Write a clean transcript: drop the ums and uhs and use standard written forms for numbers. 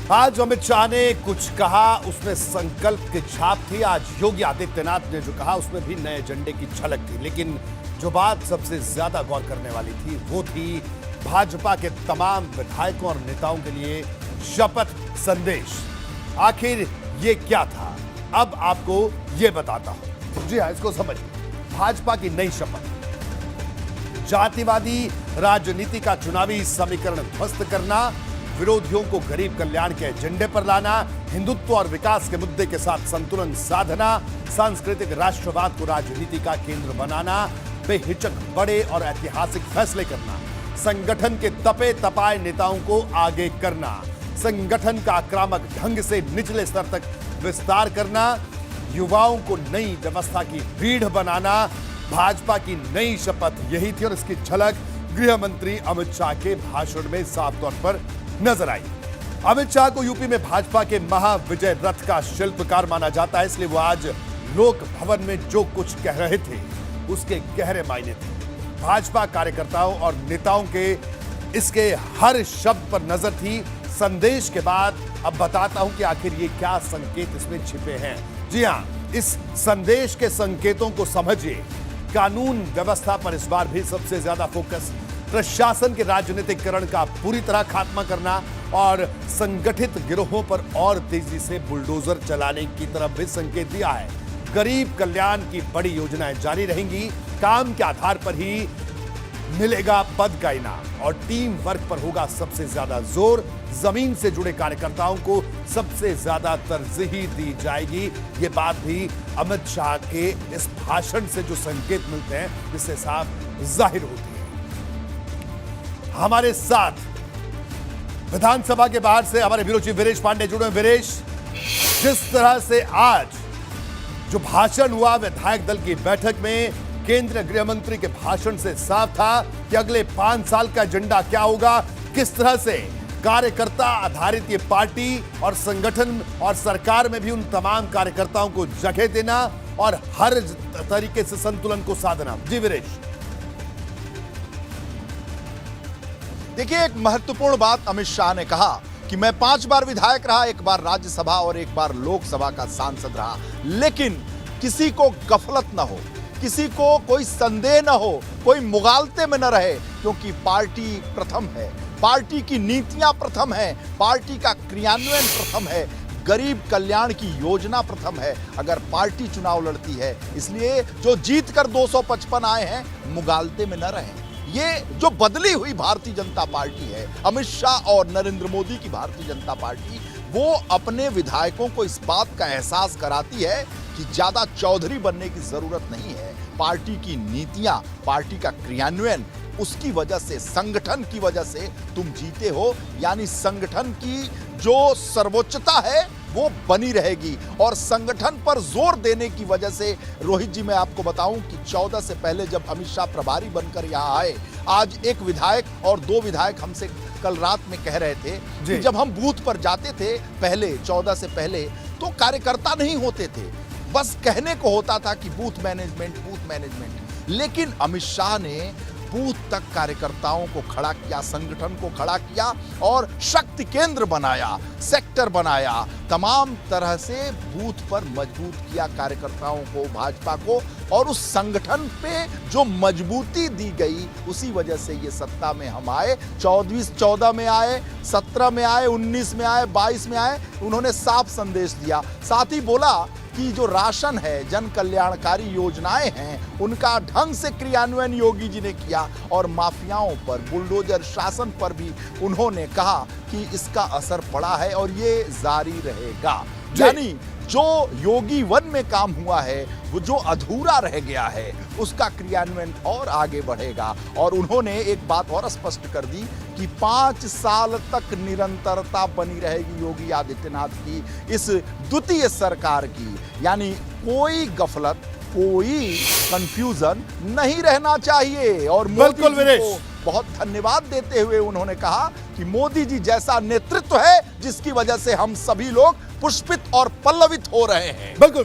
आज अमित शाह ने कुछ कहा, उसमें संकल्प की छाप थी। आज योगी आदित्यनाथ ने जो कहा उसमें भी नए एजेंडे की झलक थी। लेकिन जो बात सबसे ज्यादा गौर करने वाली थी वो थी भाजपा के तमाम विधायकों और नेताओं के लिए शपथ संदेश। आखिर ये क्या था, अब आपको ये बताता हूं। जी हां, इसको समझिए। भाजपा की नई शपथ: जातिवादी राजनीति का चुनावी समीकरण ध्वस्त करना, विरोधियों को गरीब कल्याण के एजेंडे पर लाना, हिंदुत्व और विकास के मुद्दे के साथ संतुलन साधना, सांस्कृतिक राष्ट्रवाद को राजनीति का केंद्र बनाना, बेहिचक बड़े और ऐतिहासिक फैसले करना, संगठन के तपे तपाए नेताओं को आगे करना, संगठन का आक्रामक ढंग से निचले स्तर तक विस्तार करना, युवाओं को नई व्यवस्था की रीढ़ बनाना। भाजपा की नई शपथ यही थी और इसकी झलक गृह मंत्री अमित शाह के भाषण में साफ तौर पर नजर आई। अमित शाह को यूपी में भाजपा के महाविजय रथ का शिल्पकार माना जाता है, इसलिए वो आज लोक भवन में जो कुछ कह रहे थे उसके गहरे मायने थे। भाजपा कार्यकर्ताओं और नेताओं के इसके हर शब्द पर नजर थी। संदेश के बाद अब बताता हूं कि आखिर ये क्या संकेत इसमें छिपे हैं। जी हां, इस संदेश के संकेतों को समझिए। कानून व्यवस्था पर इस बार भी सबसे ज्यादा फोकस, प्रशासन के राजनीतिकरण का पूरी तरह खात्मा करना और संगठित गिरोहों पर और तेजी से बुलडोजर चलाने की तरफ भी संकेत दिया है। गरीब कल्याण की बड़ी योजनाएं जारी रहेंगी, काम के आधार पर ही मिलेगा पद का इनाम और टीम वर्क पर होगा सबसे ज्यादा जोर। जमीन से जुड़े कार्यकर्ताओं को सबसे ज्यादा तरजीह दी जाएगी। ये बात भी अमित शाह के इस भाषण से जो संकेत मिलते हैं इससे साफ जाहिर होती है। हमारे साथ विधानसभा के बाहर से हमारे ब्यूरो चीफ वीरेश पांडे जुड़े। वीरेश, जिस तरह से आज जो भाषण हुआ विधायक दल की बैठक में, केंद्रीय गृह मंत्री के भाषण से साफ था कि अगले 5 साल का एजेंडा क्या होगा, किस तरह से कार्यकर्ता आधारित ये पार्टी और संगठन और सरकार में भी उन तमाम कार्यकर्ताओं को जगह देना और हर तरीके से संतुलन को साधना। जी वीरेश। देखिए, एक महत्वपूर्ण बात अमित शाह ने कहा कि मैं 5 बार विधायक रहा, 1 बार राज्यसभा और 1 बार लोकसभा का सांसद रहा, लेकिन किसी को गफलत ना हो, किसी को कोई संदेह न हो, कोई मुगालते में न रहे, क्योंकि पार्टी प्रथम है, पार्टी की नीतियां प्रथम है, पार्टी का क्रियान्वयन प्रथम है, गरीब कल्याण की योजना प्रथम है अगर पार्टी चुनाव लड़ती है। इसलिए जो जीत कर 255 आए हैं, मुगालते में न रहें। ये जो बदली हुई भारतीय जनता पार्टी है, अमित शाह और नरेंद्र मोदी की भारतीय जनता पार्टी, वो अपने विधायकों को इस बात का एहसास कराती है कि ज्यादा चौधरी बनने की जरूरत नहीं है। पार्टी की नीतियां, पार्टी का क्रियान्वयन, उसकी वजह से, संगठन की वजह से तुम जीते हो। यानी संगठन की जो सर्वोच्चता है वो बनी रहेगी और संगठन पर जोर देने की वजह से, रोहित जी मैं आपको बताऊं कि 14 से पहले जब अमित शाह प्रभारी बनकर यहां आए, आज एक विधायक और 2 विधायक हमसे कल रात में कह रहे थे कि जब हम बूथ पर जाते थे पहले 14 से पहले, तो कार्यकर्ता नहीं होते थे, बस कहने को होता था कि बूथ मैनेजमेंट, बूथ मैनेजमेंट। लेकिन अमित शाह ने बूथ तक कार्यकर्ताओं को खड़ा किया, संगठन को खड़ा किया और शक्ति केंद्र बनाया, सेक्टर बनाया, तमाम तरह से बूथ पर मजबूत किया कार्यकर्ताओं को, भाजपा को, और उस संगठन पे जो मजबूती दी गई उसी वजह से ये सत्ता में हम आए। 14 में आए, 17 में आए, 19 में आए, 22 में आए। उन्होंने साफ संदेश दिया, साथ ही बोला कि जो राशन है, जन कल्याणकारी योजनाएं हैं, उनका ढंग से क्रियान्वयन योगी जी ने किया और माफियाओं पर, बुलडोजर शासन पर भी उन्होंने कहा कि इसका असर पड़ा है और ये जारी रहेगा। यानी जो योगी 1 में काम हुआ है, वो जो अधूरा रह गया है, उसका क्रियान्वयन और आगे बढ़ेगा। और उन्होंने एक बात और स्पष्ट कर दी कि 5 साल तक निरंतरता बनी रहेगी योगी आदित्यनाथ की इस द्वितीय सरकार की। यानी कोई गफलत, कोई कंफ्यूजन नहीं रहना चाहिए। और मोदी जी को बहुत धन्यवाद देते हुए उन्होंने कहा कि मोदी जी जैसा नेतृत्व है जिसकी वजह से हम सभी लोग पुष्पित और पल्लवित हो रहे हैं। बिल्कुल।